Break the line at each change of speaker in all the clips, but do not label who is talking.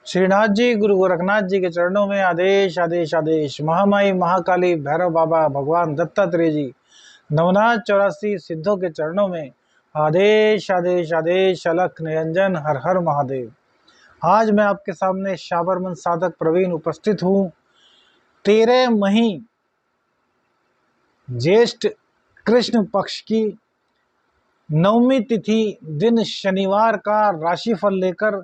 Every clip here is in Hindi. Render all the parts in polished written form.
श्रीनाथ जी गुरु गोरखनाथ जी के चरणों में आदेश आदेश आदेश। महामाई महाकाली भैरव बाबा भगवान दत्तात्रेय जी नवनाथ 84 सिद्धों के चरणों में आदेश आदेश आदेश। अलख निरंजन हर हर महादेव। आज मैं आपके सामने शाबरमन साधक प्रवीण उपस्थित हूँ। 13 मही ज्येष्ठ कृष्ण पक्ष की 9वीं तिथि दिन शनिवार का राशिफल लेकर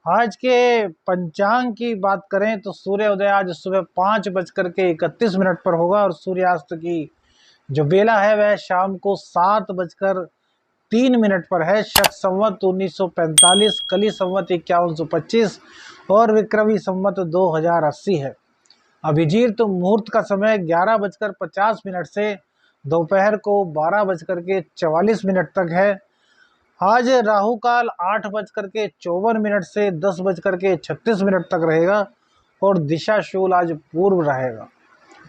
आज के पंचांग की बात करें तो सूर्योदय आज सुबह 5:31 पर होगा और सूर्यास्त की जो बेला है वह शाम को 7:03 पर है। शक संवत 1945, कली संवत 5125 और विक्रमी संवत 2080 है। अभिजीत मुहूर्त का समय 11:50 से दोपहर को 12:44 तक है। आज राहु काल 8:54 से 10:36 तक रहेगा और दिशा शूल आज पूर्व रहेगा।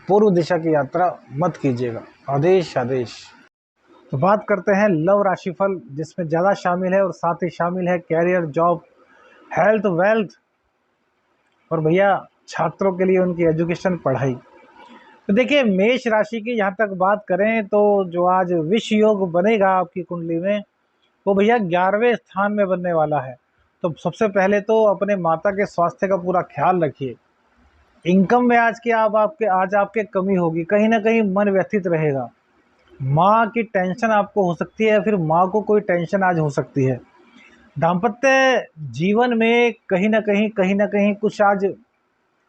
पूर्व दिशा की यात्रा मत कीजिएगा। आदेश आदेश। तो बात करते हैं लव राशिफल, जिसमें ज़्यादा शामिल है और साथ ही शामिल है कैरियर, जॉब, हेल्थ, वेल्थ और भैया छात्रों के लिए उनकी एजुकेशन, पढ़ाई। तो देखिए मेष राशि की यहाँ तक बात करें तो जो आज विष योग बनेगा आपकी कुंडली में वो भैया 11वें स्थान में बनने वाला है। तो सबसे पहले तो अपने माता के स्वास्थ्य का पूरा ख्याल रखिए। इनकम में आज आपके कमी होगी, कहीं ना कहीं मन व्यथित रहेगा। माँ की टेंशन आपको हो सकती है, फिर माँ को कोई टेंशन आज हो सकती है। दाम्पत्य जीवन में कहीं ना कहीं कुछ आज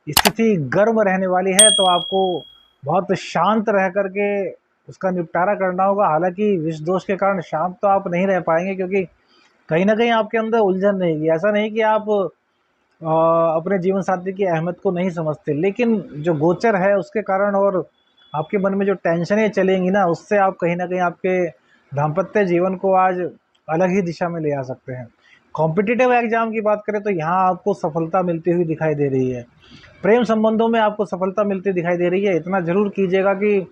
स्थिति गर्म रहने वाली है, तो आपको बहुत शांत रह करके उसका निपटारा करना होगा। हालांकि विष दोष के कारण शांत तो आप नहीं रह पाएंगे, क्योंकि कहीं ना कहीं आपके अंदर उलझन रहेगी। ऐसा नहीं कि आप अपने जीवन साथी की अहमियत को नहीं समझते, लेकिन जो गोचर है उसके कारण और आपके मन में जो टेंशनें चलेंगी ना, उससे आप कहीं ना कहीं आपके दाम्पत्य जीवन को आज अलग ही दिशा में ले आ सकते हैं। कॉम्पिटिटिव एग्जाम की बात करें तो यहाँ आपको सफलता मिलती हुई दिखाई दे रही है। प्रेम संबंधों में आपको सफलता मिलती दिखाई दे रही है। इतना जरूर कीजिएगा कि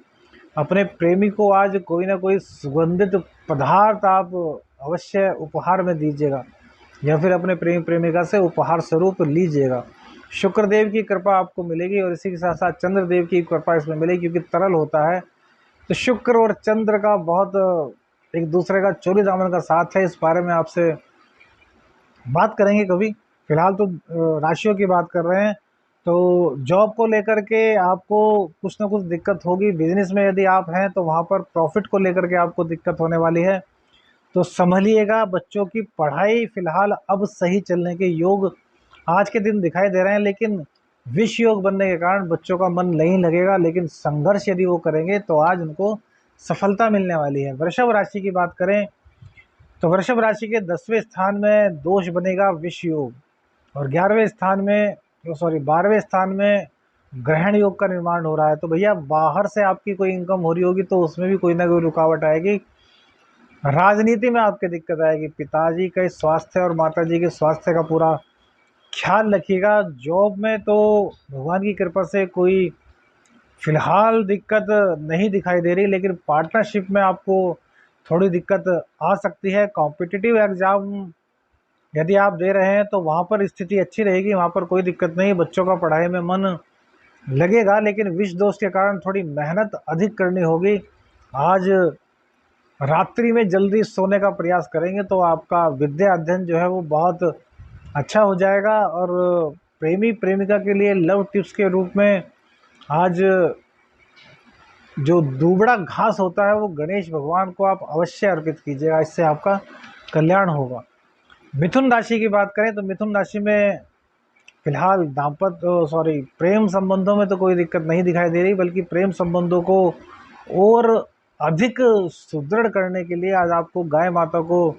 अपने प्रेमी को आज कोई ना कोई सुगंधित पदार्थ आप अवश्य उपहार में दीजिएगा या फिर अपने प्रेमी प्रेमिका से उपहार स्वरूप लीजिएगा। शुक्रदेव की कृपा आपको मिलेगी और इसी के साथ साथ चंद्रदेव की कृपा इसमें मिलेगी, क्योंकि तरल होता है तो शुक्र और चंद्र का बहुत एक दूसरे का चोरी दामन का साथ है। इस बारे में आपसे बात करेंगे कभी। फिलहाल तो राशियों की बात कर रहे हैं। तो जॉब को लेकर के आपको कुछ ना कुछ दिक्कत होगी। बिजनेस में यदि आप हैं तो वहाँ पर प्रॉफिट को लेकर के आपको दिक्कत होने वाली है, तो संभलिएगा। बच्चों की पढ़ाई फिलहाल अब सही चलने के योग आज के दिन दिखाई दे रहे हैं, लेकिन विष योग बनने के कारण बच्चों का मन नहीं लगेगा, लेकिन संघर्ष यदि वो करेंगे तो आज उनको सफलता मिलने वाली है। वृषभ राशि की बात करें तो वृषभ राशि के 10वें स्थान में दोष बनेगा विष योग और 12वें स्थान में ग्रहण योग का निर्माण हो रहा है। तो भैया बाहर से आपकी कोई इनकम हो रही होगी तो उसमें भी कोई ना कोई रुकावट आएगी। राजनीति में आपकी दिक्कत आएगी। पिताजी के स्वास्थ्य और माताजी के स्वास्थ्य का पूरा ख्याल रखिएगा। जॉब में तो भगवान की कृपा से कोई फिलहाल दिक्कत नहीं दिखाई दे रही, लेकिन पार्टनरशिप में आपको थोड़ी दिक्कत आ सकती है। कॉम्पिटिटिव एग्जाम यदि आप दे रहे हैं तो वहाँ पर स्थिति अच्छी रहेगी, वहाँ पर कोई दिक्कत नहीं। बच्चों का पढ़ाई में मन लगेगा, लेकिन विष दोष के कारण थोड़ी मेहनत अधिक करनी होगी। आज रात्रि में जल्दी सोने का प्रयास करेंगे तो आपका विद्या अध्ययन जो है वो बहुत अच्छा हो जाएगा। और प्रेमी प्रेमिका के लिए लव टिप्स के रूप में आज जो दुबड़ा घास होता है वो गणेश भगवान को आप अवश्य अर्पित कीजिएगा, इससे आपका कल्याण होगा। मिथुन राशि की बात करें तो मिथुन राशि में फिलहाल प्रेम संबंधों में तो कोई दिक्कत नहीं दिखाई दे रही, बल्कि प्रेम संबंधों को और अधिक सुदृढ़ करने के लिए आज आपको गाय माता को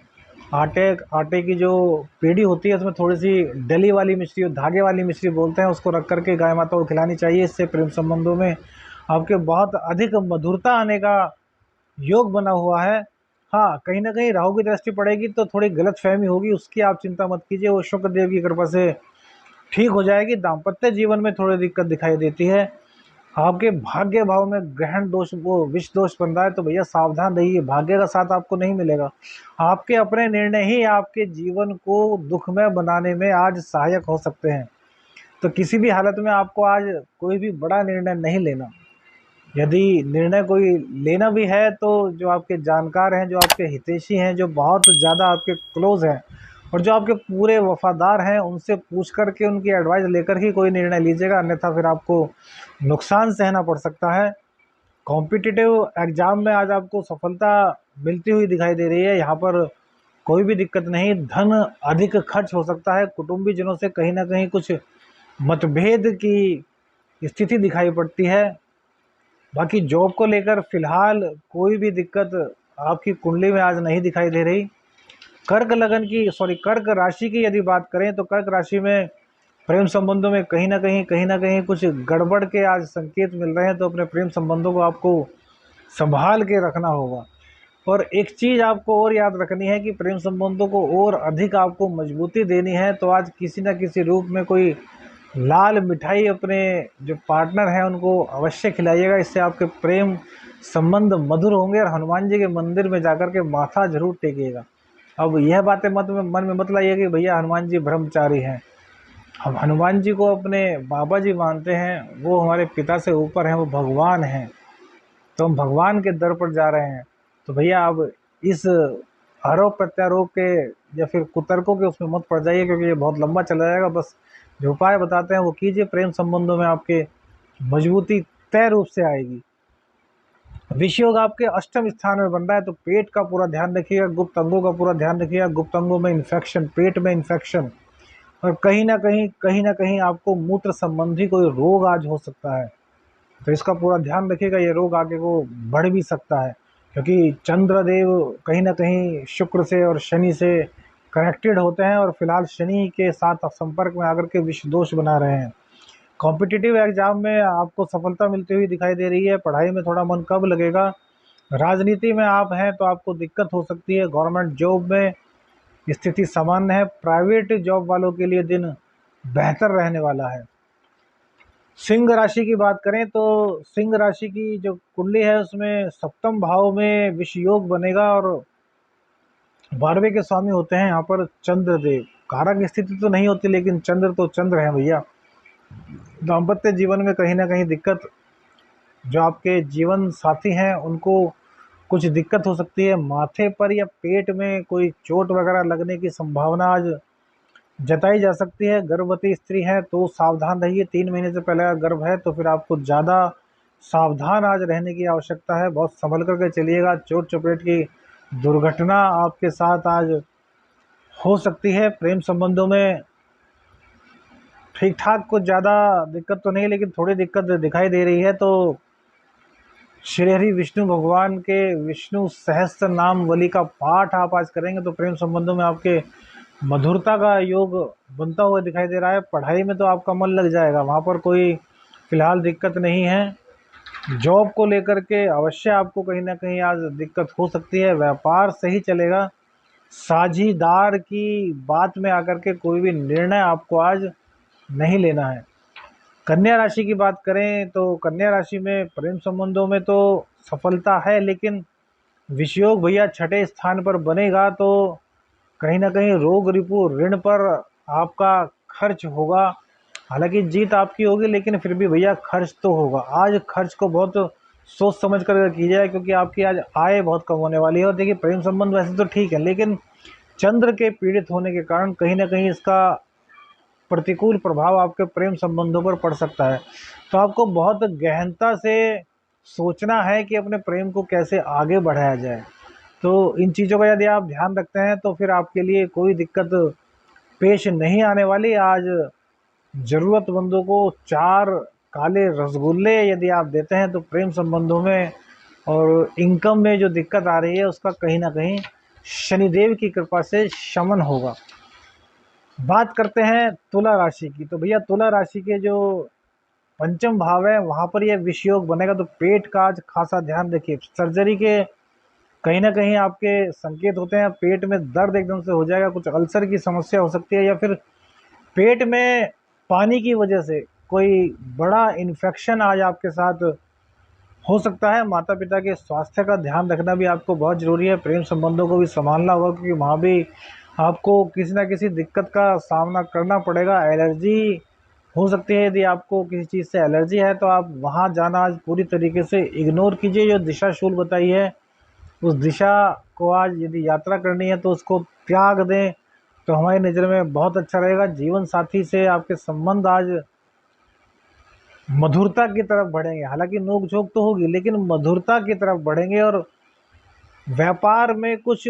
आटे की जो पेड़ी होती है उसमें थोड़ी सी डली वाली मिश्री, धागे वाली मिश्री बोलते हैं, उसको रख करके गाय माता को खिलानी चाहिए। इससे प्रेम संबंधों में आपके बहुत अधिक मधुरता आने का योग बना हुआ है। हाँ, कहीं ना कहीं राहु की दृष्टि पड़ेगी तो थोड़ी गलतफहमी होगी, उसकी आप चिंता मत कीजिए, वो शुक्रदेव की कृपा से ठीक हो जाएगी। दाम्पत्य जीवन में थोड़ी दिक्कत दिखाई देती है। आपके भाग्य भाव में ग्रहण दोष वो विष दोष बन रहा है, तो भैया सावधान रहिए, भाग्य का साथ आपको नहीं मिलेगा। आपके अपने निर्णय ही आपके जीवन को दुखमय बनाने में आज सहायक हो सकते हैं। तो किसी भी हालत में आपको आज कोई भी बड़ा निर्णय नहीं लेना। यदि निर्णय कोई लेना भी है तो जो आपके जानकार हैं, जो आपके हितैषी हैं, जो बहुत ज़्यादा आपके क्लोज हैं और जो आपके पूरे वफादार हैं, उनसे पूछ कर के उनकी एडवाइस लेकर ही कोई निर्णय लीजिएगा, अन्यथा फिर आपको नुकसान सहना पड़ सकता है। कॉम्पिटिटिव एग्ज़ाम में आज आपको सफलता मिलती हुई दिखाई दे रही है। यहाँ पर कोई भी दिक्कत नहीं, धन अधिक खर्च हो सकता है, कुटुंबीजनों से कहीं ना कहीं कुछ मतभेद की स्थिति दिखाई पड़ती है। बाकी जॉब को लेकर फिलहाल कोई भी दिक्कत आपकी कुंडली में आज नहीं दिखाई दे रही। कर्क राशि की यदि बात करें तो कर्क राशि में प्रेम संबंधों में कहीं ना कहीं कुछ गड़बड़ के आज संकेत मिल रहे हैं। तो अपने प्रेम संबंधों को आपको संभाल के रखना होगा। और एक चीज़ आपको और याद रखनी है कि प्रेम संबंधों को और अधिक आपको मजबूती देनी है, तो आज किसी न किसी रूप में कोई लाल मिठाई अपने जो पार्टनर हैं उनको अवश्य खिलाइएगा। इससे आपके प्रेम संबंध मधुर होंगे। और हनुमान जी के मंदिर में जाकर के माथा जरूर टेकिएगा। अब यह बातें मन में मत लाइए कि भैया हनुमान जी ब्रह्मचारी हैं। हम हनुमान जी को अपने बाबा जी मानते हैं, वो हमारे पिता से ऊपर हैं, वो भगवान हैं। तो हम भगवान के दर पर जा रहे हैं। तो भैया अब इस आरोप प्रत्यारोप के या फिर कुतर्कों के उसमें मत पड़ जाइए, क्योंकि ये बहुत लंबा चला जाएगा। बस जो उपाय बताते हैं वो कीजिए, प्रेम संबंधों में आपके मजबूती तय रूप से आएगी। विषय योग आपके अष्टम स्थान में बन रहा है, तो पेट का पूरा ध्यान रखिएगा, गुप्त अंगों का पूरा ध्यान रखिएगा। गुप्त अंगों में इन्फेक्शन, पेट में इन्फेक्शन, और कहीं ना कहीं आपको मूत्र संबंधी कोई रोग आज हो सकता है। तो इसका पूरा ध्यान रखिएगा, ये रोग आगे को बढ़ भी सकता है, क्योंकि चंद्रदेव कहीं ना कहीं शुक्र से और शनि से कनेक्टेड होते हैं, और फिलहाल शनि के साथ संपर्क में आकर के विष दोष बना रहे हैं। कॉम्पिटिटिव एग्जाम में आपको सफलता मिलती हुई दिखाई दे रही है। पढ़ाई में थोड़ा मन कब लगेगा। राजनीति में आप हैं तो आपको दिक्कत हो सकती है। गवर्नमेंट जॉब में स्थिति सामान्य है। प्राइवेट जॉब वालों के लिए दिन बेहतर रहने वाला है। सिंह राशि की बात करें तो सिंह राशि की जो कुंडली है उसमें सप्तम भाव में विष योग बनेगा, और 12वें के स्वामी होते हैं यहाँ पर चंद्रदेव। कारक स्थिति तो नहीं होती, लेकिन चंद्र तो चंद्र है भैया। दाम्पत्य जीवन में कहीं ना कहीं दिक्कत, जो आपके जीवन साथी हैं उनको कुछ दिक्कत हो सकती है। माथे पर या पेट में कोई चोट वगैरह लगने की संभावना आज जताई जा सकती है। गर्भवती स्त्री है तो सावधान रहिए। 3 महीने से पहले अगर गर्भ है तो फिर आपको ज़्यादा सावधान आज रहने की आवश्यकता है। बहुत संभल करके चलिएगा। चोट चपेट की दुर्घटना आपके साथ आज हो सकती है। प्रेम संबंधों में ठीक ठाक, कुछ ज़्यादा दिक्कत तो नहीं, लेकिन थोड़ी दिक्कत दिखाई दे रही है। तो श्री हरि विष्णु भगवान के विष्णु सहस्त्र नाम वली का पाठ आप आज करेंगे तो प्रेम संबंधों में आपके मधुरता का योग बनता हुआ दिखाई दे रहा है। पढ़ाई में तो आपका मन लग जाएगा, वहाँ पर कोई फिलहाल दिक्कत नहीं है। जॉब को लेकर के अवश्य आपको कहीं ना कहीं आज दिक्कत हो सकती है। व्यापार सही चलेगा। साझीदार की बात में आकर के कोई भी निर्णय आपको आज नहीं लेना है। कन्या राशि की बात करें तो कन्या राशि में प्रेम संबंधों में तो सफलता है, लेकिन विषयोग भैया 6ठे स्थान पर बनेगा, तो कहीं ना कहीं रोग रिपू ऋण पर आपका खर्च होगा। हालांकि जीत आपकी होगी, लेकिन फिर भी भैया खर्च तो होगा। आज खर्च को बहुत सोच समझ कर कीजिए, क्योंकि आपकी आज आय बहुत कम होने वाली है। और देखिए प्रेम संबंध वैसे तो ठीक है, लेकिन चंद्र के पीड़ित होने के कारण कहीं ना कहीं इसका प्रतिकूल प्रभाव आपके प्रेम संबंधों पर पड़ सकता है। तो आपको बहुत गहनता से सोचना है कि अपने प्रेम को कैसे आगे बढ़ाया जाए। तो इन चीज़ों का यदि आप ध्यान रखते हैं तो फिर आपके लिए कोई दिक्कत पेश नहीं आने वाली। आज ज़रूरतमंदों को 4 काले रसगुल्ले यदि आप देते हैं तो प्रेम संबंधों में और इनकम में जो दिक्कत आ रही है उसका कहीं ना कहीं शनिदेव की कृपा से शमन होगा। बात करते हैं तुला राशि की। तो भैया तुला राशि के जो पंचम भाव है वहाँ पर यह विषयोग बनेगा, तो पेट का आज खासा ध्यान रखिए। सर्जरी के कहीं ना कहीं आपके संकेत होते हैं। पेट में दर्द एकदम से हो जाएगा, कुछ अल्सर की समस्या हो सकती है, या फिर पेट में पानी की वजह से कोई बड़ा इन्फेक्शन आज आपके साथ हो सकता है। माता पिता के स्वास्थ्य का ध्यान रखना भी आपको बहुत ज़रूरी है। प्रेम संबंधों को भी संभालना होगा, क्योंकि वहाँ भी आपको किसी न किसी दिक्कत का सामना करना पड़ेगा। एलर्जी हो सकती है, यदि आपको किसी चीज़ से एलर्जी है तो आप वहाँ जाना आज पूरी तरीके से इग्नोर कीजिए। जो दिशा शूल बताई है उस दिशा को आज यदि यात्रा करनी है तो उसको त्याग दें, तो हमारी नज़र में बहुत अच्छा रहेगा। जीवन साथी से आपके संबंध आज मधुरता की तरफ बढ़ेंगे। हालांकि नोक झोंक तो होगी, लेकिन मधुरता की तरफ बढ़ेंगे। और व्यापार में कुछ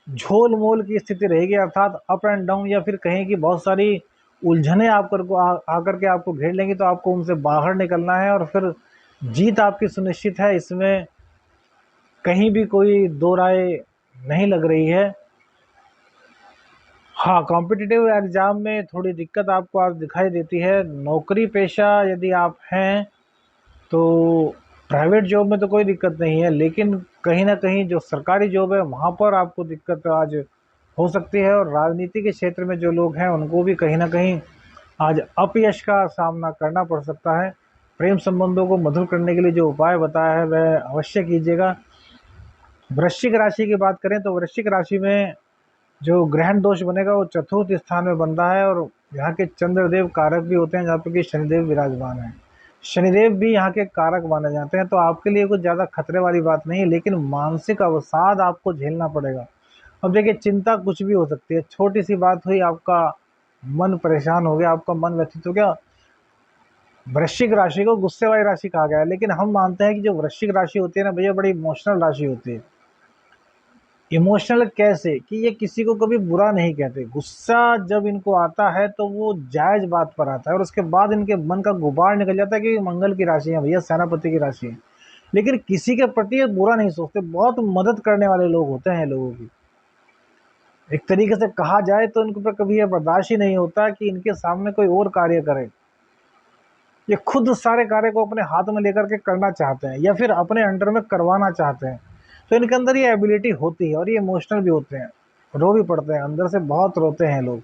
झोल मोल की स्थिति रहेगी, अर्थात अप एंड डाउन, या फिर कहें कि बहुत सारी उलझने आकर के आपको घेर लेंगी, तो आपको उनसे बाहर निकलना है और फिर जीत आपकी सुनिश्चित है। इसमें कहीं भी कोई दो राय नहीं लग रही है। हाँ, कॉम्पिटिटिव एग्ज़ाम में थोड़ी दिक्कत आपको आज दिखाई देती है। नौकरी पेशा यदि आप हैं तो प्राइवेट जॉब में तो कोई दिक्कत नहीं है, लेकिन कहीं न कहीं जो सरकारी जॉब है वहाँ पर आपको दिक्कत आज हो सकती है। और राजनीति के क्षेत्र में जो लोग हैं उनको भी कहीं न कहीं आज अपयश का सामना करना पड़ सकता है। प्रेम संबंधों को मधुर करने के लिए जो उपाय बताया है वह अवश्य कीजिएगा। वृश्चिक राशि की बात करें तो वृश्चिक राशि में जो ग्रहण दोष बनेगा वो चतुर्थ स्थान में बन रहा है, और यहाँ के चंद्रदेव कारक भी होते हैं, जहाँ पर कि शनिदेव विराजमान है। शनिदेव भी यहाँ के कारक माने जाते हैं, तो आपके लिए कुछ ज़्यादा खतरे वाली बात नहीं है, लेकिन मानसिक अवसाद आपको झेलना पड़ेगा। अब देखिए, चिंता कुछ भी हो सकती है। छोटी सी बात हुई, आपका मन परेशान हो गया, आपका मन व्यथित हो गया। वृश्चिक राशि को गुस्से वाली राशि कहा गया है, लेकिन हम मानते हैं कि जो वृश्चिक राशि होती है ना भैया, बड़ी इमोशनल राशि होती है। इमोशनल कैसे कि ये किसी को कभी बुरा नहीं कहते। गुस्सा जब इनको आता है तो वो जायज़ बात पर आता है, और उसके बाद इनके मन का गुबार निकल जाता है कि मंगल की राशि है भैया, सेनापति की राशि है। लेकिन किसी के प्रति ये बुरा नहीं सोचते, बहुत मदद करने वाले लोग होते हैं लोगों की। एक तरीके से कहा जाए तो इनके ऊपर कभी ये बर्दाश्त ही नहीं होता कि इनके सामने कोई और कार्य करे। ये खुद सारे कार्य को अपने हाथ में लेकर के करना चाहते हैं, या फिर अपने अंडर में करवाना चाहते हैं। तो इनके अंदर ये एबिलिटी होती है, और ये इमोशनल भी होते हैं, रो भी पड़ते हैं, अंदर से बहुत रोते हैं लोग,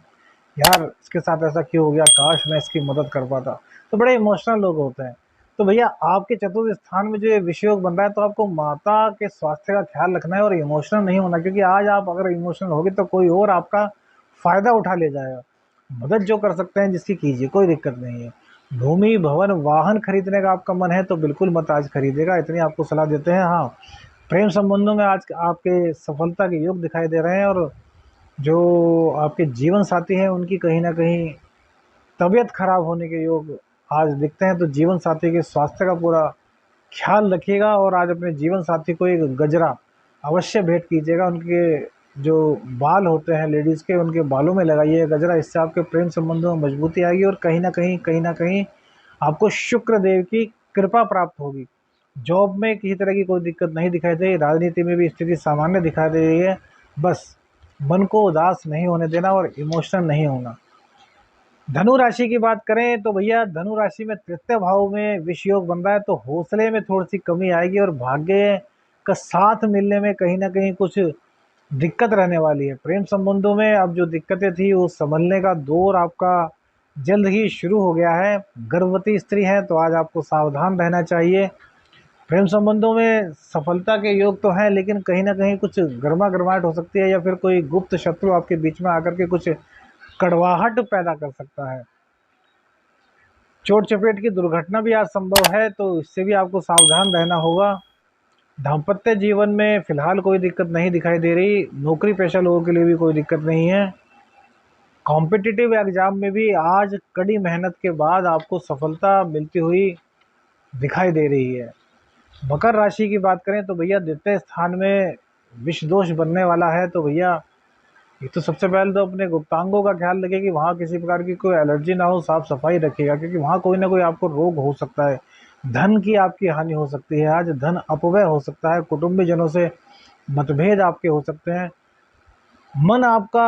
यार इसके साथ ऐसा क्यों हो गया, काश मैं इसकी मदद कर पाता। तो बड़े इमोशनल लोग होते हैं। तो भैया, आपके चतुर्थ स्थान में जो ये विषयोग बन रहा है, तो आपको माता के स्वास्थ्य का ख्याल रखना है और इमोशनल नहीं होना, क्योंकि आज आप अगर इमोशनल होगे तो कोई और आपका फ़ायदा उठा ले जाएगा। मदद जो कर सकते हैं जिसकी कीजिए, कोई दिक्कत नहीं है। भूमि भवन वाहन खरीदने का आपका मन है तो बिल्कुल मत आज खरीदेगा, इतनी आपको सलाह देते हैं। हाँ, प्रेम संबंधों में आज आपके सफलता के योग दिखाई दे रहे हैं, और जो आपके जीवन साथी हैं उनकी कहीं ना कहीं तबीयत खराब होने के योग आज दिखते हैं। तो जीवन साथी के स्वास्थ्य का पूरा ख्याल रखिएगा, और आज अपने जीवन साथी को एक गजरा अवश्य भेंट कीजिएगा। उनके जो बाल होते हैं लेडीज़ के, उनके बालों में लगाइए गजरा, इससे आपके प्रेम संबंधों में मजबूती आएगी, और कहीं ना कहीं आपको शुक्र देव की कृपा प्राप्त होगी। जॉब में किसी तरह की कोई दिक्कत नहीं दिखाई दे रही, राजनीति में भी स्थिति सामान्य दिखाई दे रही है। बस मन को उदास नहीं होने देना और इमोशनल नहीं होना। धनु राशि की बात करें तो भैया, धनु राशि में तृतीय भाव में विष योग बन रहा है, तो हौसले में थोड़ी सी कमी आएगी, और भाग्य का साथ मिलने में कहीं ना कहीं कुछ दिक्कत रहने वाली है। प्रेम संबंधों में अब जो दिक्कतें थी वो संभलने का दौर आपका जल्द ही शुरू हो गया है। गर्भवती स्त्री है तो आज आपको सावधान रहना चाहिए। प्रेम संबंधों में सफलता के योग तो हैं, लेकिन कहीं ना कहीं कुछ गर्मा गर्माहट हो सकती है, या फिर कोई गुप्त शत्रु आपके बीच में आकर के कुछ कड़वाहट पैदा कर सकता है। चोट चपेट की दुर्घटना भी आज संभव है, तो इससे भी आपको सावधान रहना होगा। दाम्पत्य जीवन में फिलहाल कोई दिक्कत नहीं दिखाई दे रही। नौकरी पेशा लोगों के लिए भी कोई दिक्कत नहीं है। कॉम्पिटिटिव एग्जाम में भी आज कड़ी मेहनत के बाद आपको सफलता मिलती हुई दिखाई दे रही है। मकर राशि की बात करें तो भैया, द्वितीय स्थान में विष दोष बनने वाला है, तो भैया ये तो सबसे पहले तो अपने गुप्तांगों का ख्याल रखिए कि वहाँ किसी प्रकार की कोई एलर्जी ना हो, साफ सफाई रखिएगा, क्योंकि वहाँ कोई ना कोई आपको रोग हो सकता है। धन की आपकी हानि हो सकती है, आज धन अपव्यय हो सकता है, कुटुंबीजनों से मतभेद आपके हो सकते हैं। मन आपका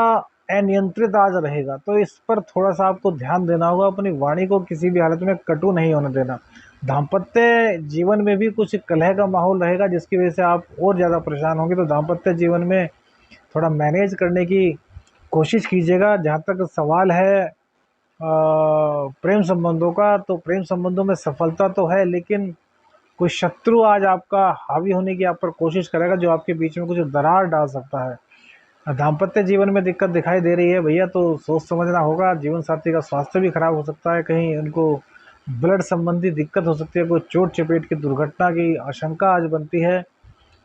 अनियंत्रित आज रहेगा, तो इस पर थोड़ा सा आपको ध्यान देना होगा। अपनी वाणी को किसी भी हालत में कटु नहीं होने देना। दाम्पत्य जीवन में भी कुछ कलह का माहौल रहेगा, जिसकी वजह से आप और ज़्यादा परेशान होंगे। तो दाम्पत्य जीवन में थोड़ा मैनेज करने की कोशिश कीजिएगा। जहाँ तक सवाल है प्रेम संबंधों का, तो प्रेम संबंधों में सफलता तो है, लेकिन कोई शत्रु आज आपका हावी होने की आप पर कोशिश करेगा, जो आपके बीच में कुछ दरार डाल सकता है। दाम्पत्य जीवन में दिक्कत दिखाई दे रही है भैया, तो सोच समझना होगा। जीवन साथी का स्वास्थ्य भी खराब हो सकता है, कहीं उनको ब्लड संबंधी दिक्कत हो सकती है, कोई चोट चपेट की दुर्घटना की आशंका आज बनती है।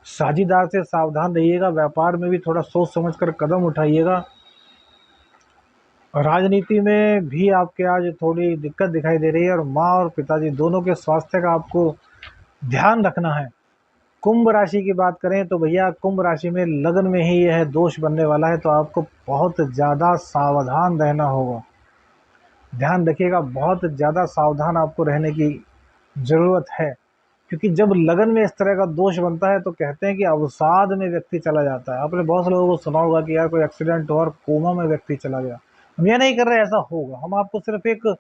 साझेदार से सावधान रहिएगा, व्यापार में भी थोड़ा सोच समझकर कदम उठाइएगा। राजनीति में भी आपके आज थोड़ी दिक्कत दिखाई दे रही है, और माँ और पिताजी दोनों के स्वास्थ्य का आपको ध्यान रखना है। कुंभ राशि की बात करें तो भैया कुंभ राशि में लगन में ही यह दोष बनने वाला है, तो आपको बहुत ज़्यादा सावधान रहना होगा। ध्यान रखिएगा, बहुत ज़्यादा सावधान आपको रहने की ज़रूरत है, क्योंकि जब लगन में इस तरह का दोष बनता है तो कहते हैं कि अवसाद में व्यक्ति चला जाता है। आपने बहुत से लोगों को सुना होगा कि यार कोई एक्सीडेंट हो और कोमा में व्यक्ति चला गया। हम ये नहीं कर रहे ऐसा होगा, हम आपको सिर्फ एक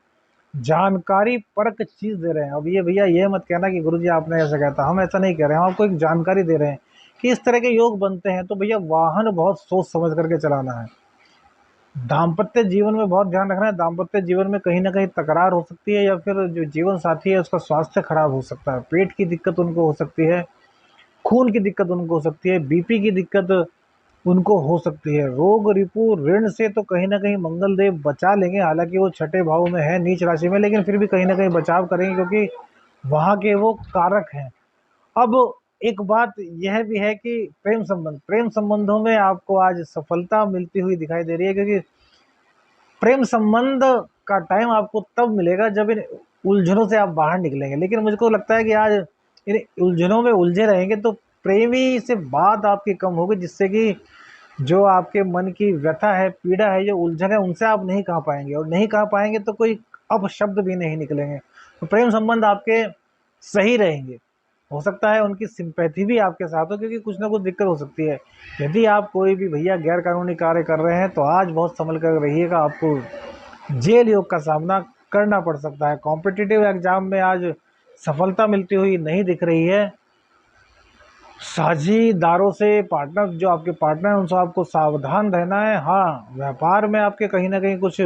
जानकारी परक चीज़ दे रहे हैं। अब ये भैया ये मत कहना कि गुरुजी आपने ऐसा कहता, हम ऐसा नहीं कह रहे हैं, हम आपको एक जानकारी दे रहे हैं कि इस तरह के योग बनते हैं। तो भैया वाहन बहुत सोच समझ करके चलाना है। दाम्पत्य जीवन में बहुत ध्यान रखना है। दाम्पत्य जीवन में कहीं ना कहीं तकरार हो सकती है, या फिर जो जीवन साथी है उसका स्वास्थ्य खराब हो सकता है, पेट की दिक्कत उनको हो सकती है, खून की दिक्कत उनको हो सकती है, बीपी की दिक्कत उनको हो सकती है। रोग रिपू ऋण से तो कहीं ना कहीं मंगल देव बचा लेंगे, हालांकि वो छठे भाव में है नीच राशि में, लेकिन फिर भी कहीं ना कहीं बचाव करेंगे, क्योंकि वहाँ के वो कारक हैं। अब एक बात यह भी है कि प्रेम संबंधों में आपको आज सफलता मिलती हुई दिखाई दे रही है, क्योंकि प्रेम संबंध का टाइम आपको तब मिलेगा जब इन उलझनों से आप बाहर निकलेंगे। लेकिन मुझको लगता है कि आज इन उलझनों में उलझे रहेंगे तो प्रेमी से बात आपकी कम होगी, जिससे कि जो आपके मन की व्यथा है, पीड़ा है, जो उलझन है, उनसे आप नहीं कह पाएंगे, और नहीं कह पाएंगे तो कोई अपशब्द भी नहीं निकलेंगे। तो प्रेम संबंध आपके सही रहेंगे। हो सकता है उनकी सिंपैथी भी आपके साथ हो, क्योंकि कुछ ना कुछ दिक्कत हो सकती है। यदि आप कोई भी भैया गैर कानूनी कार्य कर रहे हैं तो आज बहुत संभल कर रहिएगा, आपको जेल योग का सामना करना पड़ सकता है। कॉम्पिटिटिव एग्जाम में आज सफलता मिलती हुई नहीं दिख रही है। साझीदारों से, पार्टनर जो आपके पार्टनर हैं उनसे आपको सावधान रहना है। हाँ, व्यापार में आपके कहीं ना कहीं कुछ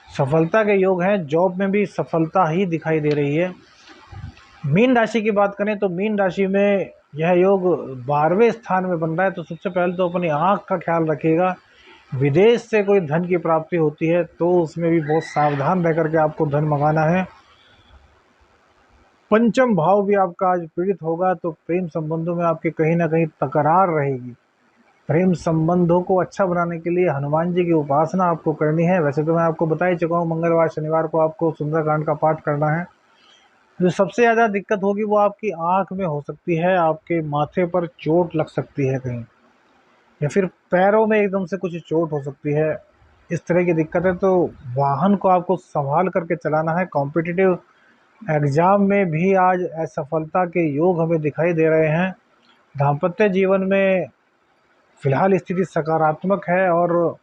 सफलता के योग हैं, जॉब में भी सफलता ही दिखाई दे रही है। मीन राशि की बात करें तो मीन राशि में यह योग 12वें स्थान में बन रहा है, तो सबसे पहले तो अपनी आँख का ख्याल रखिएगा। विदेश से कोई धन की प्राप्ति होती है तो उसमें भी बहुत सावधान रह करके आपको धन मंगाना है। पंचम भाव भी आपका आज पीड़ित होगा, तो प्रेम संबंधों में आपके कहीं ना कहीं तकरार रहेगी। प्रेम संबंधों को अच्छा बनाने के लिए हनुमान जी की उपासना आपको करनी है। वैसे तो मैं आपको बता ही चुका हूँ, मंगलवार शनिवार को आपको सुंदरकांड का पाठ करना है। जो सबसे ज़्यादा दिक्कत होगी वो आपकी आँख में हो सकती है, आपके माथे पर चोट लग सकती है कहीं, या फिर पैरों में एकदम से कुछ चोट हो सकती है। इस तरह की दिक्कत है, तो वाहन को आपको संभाल करके चलाना है। कॉम्पिटिटिव एग्ज़ाम में भी आज असफलता के योग हमें दिखाई दे रहे हैं। दाम्पत्य जीवन में फिलहाल स्थिति सकारात्मक है, और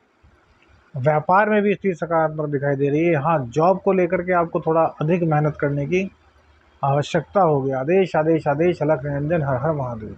व्यापार में भी स्थिति सकारात्मक दिखाई दे रही है। हाँ, जॉब को लेकर के आपको थोड़ा अधिक मेहनत करने की आवश्यकता होगी। आदेश आदेश आदेश, अलख निरंजन, हर हर महादेव।